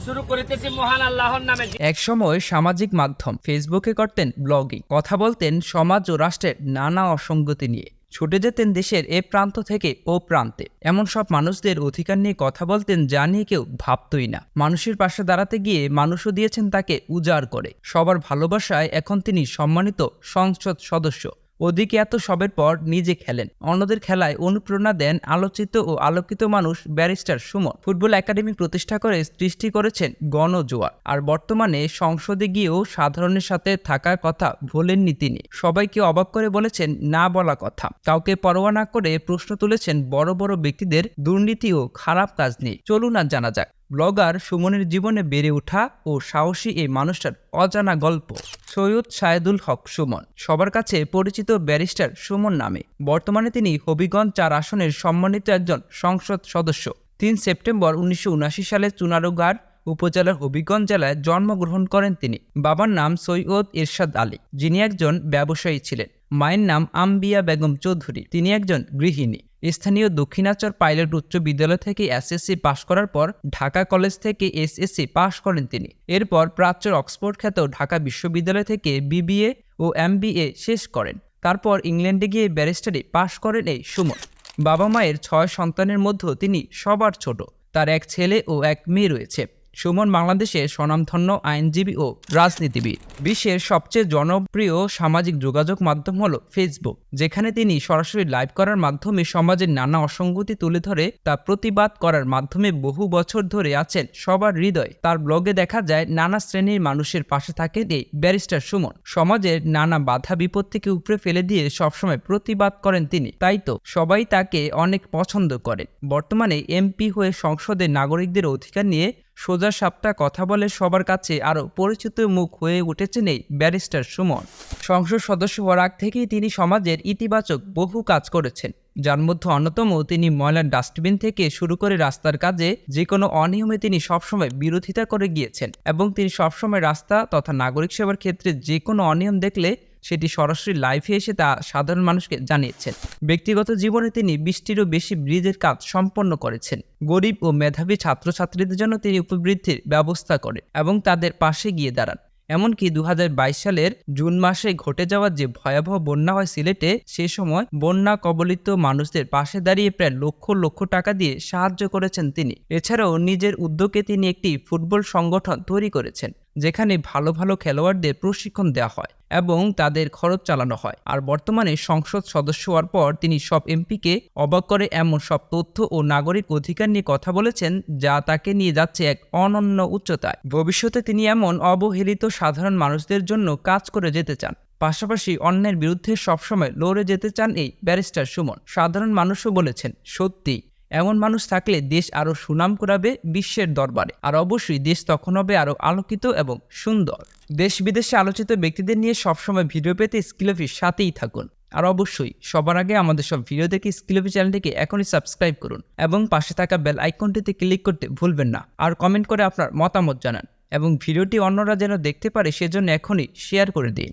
শুরু করিতেছি মহান আল্লাহর নামে। একসময় সামাজিক মাধ্যম ফেসবুকে করতেন ব্লগিং, কথা বলতেন সমাজ ও রাষ্ট্রের নানা অসঙ্গতি নিয়ে, ছুটে যেতেন দেশের এ প্রান্ত থেকে ও প্রান্তে। এমন সব মানুষদের অধিকার নিয়ে কথা বলতেন যা নিয়ে কেউ ভাবতই না। মানুষের পাশে দাঁড়াতে গিয়ে মানুষও দিয়েছেন তাকে উজাড় করে। সবার ভালোবাসায় এখন তিনি সম্মানিত সংসদ সদস্য। ওদিকে এত সবের পর নিজে খেলেন, অন্যদের খেলায় অনুপ্রেরণা দেন আলোচিত ও আলোকিত মানুষ ব্যারিস্টার সুমন। ফুটবল একাডেমি প্রতিষ্ঠা করে সৃষ্টি করেছেন গণজোয়ার। আর বর্তমানে সংসদে গিয়েও সাধারণের সাথে থাকার কথা ভোলেননি তিনি। সবাইকে অবাক করে বলেছেন না বলা কথা। কাউকে পরোয়া না করে প্রশ্ন তুলেছেন বড় বড় ব্যক্তিদের দুর্নীতি ও খারাপ কাজ নিয়ে। চলুন আর জানা যাক ব্লগার সুমনের জীবনে বেড়ে ওঠা ও সাহসী এই মানুষটার অজানা গল্প। সৈয়দ সায়েদুল হক সুমন, সবার কাছে পরিচিত ব্যারিস্টার সুমন নামে। বর্তমানে তিনি হবিগঞ্জ ৪ আসনের সম্মানিত একজন সংসদ সদস্য। ৩ সেপ্টেম্বর ১৯৭৯ সালে চুনারুঘাট উপজেলার হবিগঞ্জ জেলায় জন্মগ্রহণ করেন তিনি। বাবার নাম সৈয়দ এরশাদ আলী, যিনি একজন ব্যবসায়ী ছিলেন। মায়ের নাম আম্বিয়া বেগম চৌধুরী, তিনি একজন গৃহিণী। স্থানীয় দক্ষিণাচর পাইলট উচ্চ বিদ্যালয় থেকে এসএসসি পাশ করার পর ঢাকা কলেজ থেকে এসএসসি পাশ করেন তিনি। এরপর প্রাচ্যের অক্সফোর্ড খ্যাত ঢাকা বিশ্ববিদ্যালয় থেকে বিবিএ ও এমবিএ শেষ করেন। তারপর ইংল্যান্ডে গিয়ে ব্যারিস্টারি পাশ করেন এই সুমন। বাবা মায়ের ৬ সন্তানের মধ্যে তিনি সবার ছোট। তার এক ছেলে ও এক মেয়ে রয়েছে। সুমন বাংলাদেশের স্বনামধন্য আইনজীবী ও রাজনীতিবিদ। বিশ্বের সবচেয়ে জনপ্রিয় সামাজিক যোগাযোগ মাধ্যম হলো ফেসবুক, যেখানে তিনি সরাসরি লাইভ করার মাধ্যমে সমাজের নানা অসঙ্গতি তুলে ধরে তা প্রতিবাদ করার মাধ্যমে বহু বছর ধরে আছেন সবার হৃদয়ে। তার ব্লগে দেখা যায় নানা শ্রেণীর মানুষের পাশে থাকেন এই ব্যারিস্টার সুমন। সমাজের নানা বাধা বিপত্তিকে উপড়ে ফেলে দিয়ে সবসময় প্রতিবাদ করেন তিনি। তাই তো সবাই তাকে অনেক পছন্দ করেন। বর্তমানে এমপি হয়ে সংসদে নাগরিকদের অধিকার নিয়ে সোজা সাপটা কথা বলে সবার কাছে আরও পরিচিত মুখ হয়ে উঠেছেন এই ব্যারিস্টার সুমন। সংসদ সদস্য হওয়ার আগ থেকেই তিনি সমাজের ইতিবাচক বহু কাজ করেছেন, যার মধ্যে অন্যতম তিনি ময়লার ডাস্টবিন থেকে শুরু করে রাস্তার কাজে যে কোনো অনিয়মে তিনি সবসময় বিরোধিতা করে গিয়েছেন। এবং তিনি সবসময় রাস্তা তথা নাগরিক সেবার ক্ষেত্রে যে কোনো অনিয়ম দেখলে সেটি সরাসরি লাইভে এসে তা সাধারণ মানুষকে জানিয়েছেন। ব্যক্তিগত জীবনে তিনি ২০টিরও বেশি ব্রিজের কাজ সম্পন্ন করেছেন। গরিব ও মেধাবী ছাত্রছাত্রীদের জন্য তিনি উপবৃত্তির ব্যবস্থা করেন এবং তাদের পাশে গিয়ে দাঁড়ান। এমনকি ২০২২ সালের জুন মাসে ঘটে যাওয়া যে ভয়াবহ বন্যা হয় সিলেটে, সে সময় বন্যা কবলিত মানুষদের পাশে দাঁড়িয়ে প্রায় লক্ষ লক্ষ টাকা দিয়ে সাহায্য করেছেন তিনি। এছাড়াও নিজের উদ্যোগে তিনি একটি ফুটবল সংগঠন তৈরি করেছেন, যেখানে ভালো ভালো খেলোয়াড়দের প্রশিক্ষণ দেওয়া হয় এবং তাদের খরচ চালানো হয়। আর বর্তমানে সংসদ সদস্য হওয়ার পর তিনি সব এমপিকে অবাক করে এমন সব তথ্য ও নাগরিক অধিকার নিয়ে কথা বলেছেন যা তাকে নিয়ে যাচ্ছে এক অনন্য উচ্চতায়। ভবিষ্যতে তিনি এমন অবহেলিত সাধারণ মানুষদের জন্য কাজ করে যেতে চান। পাশাপাশি অন্যের বিরুদ্ধে সবসময় লড়ে যেতে চান এই ব্যারিস্টার সুমন। সাধারণ মানুষও বলেছেন সত্যি এমন মানুষ থাকলে দেশ আরও সুনাম কুড়াবে বিশ্বের দরবারে। আর অবশ্যই দেশ তখন হবে আরও আলোকিত এবং সুন্দর। দেশ বিদেশে আলোচিত ব্যক্তিদের নিয়ে সবসময় ভিডিও পেতে স্কিলফির সাথেই থাকুন। আর অবশ্যই সবার আগে আমাদের সব ভিডিও দেখে স্কিলফি চ্যানেলটিকে এখনই সাবস্ক্রাইব করুন এবং পাশে থাকা বেল আইকনটিতে ক্লিক করতে ভুলবেন না। আর কমেন্ট করে আপনার মতামত জানান এবং ভিডিওটি অন্যরা যেন দেখতে পারে সেজন্য এখনই শেয়ার করে দিন।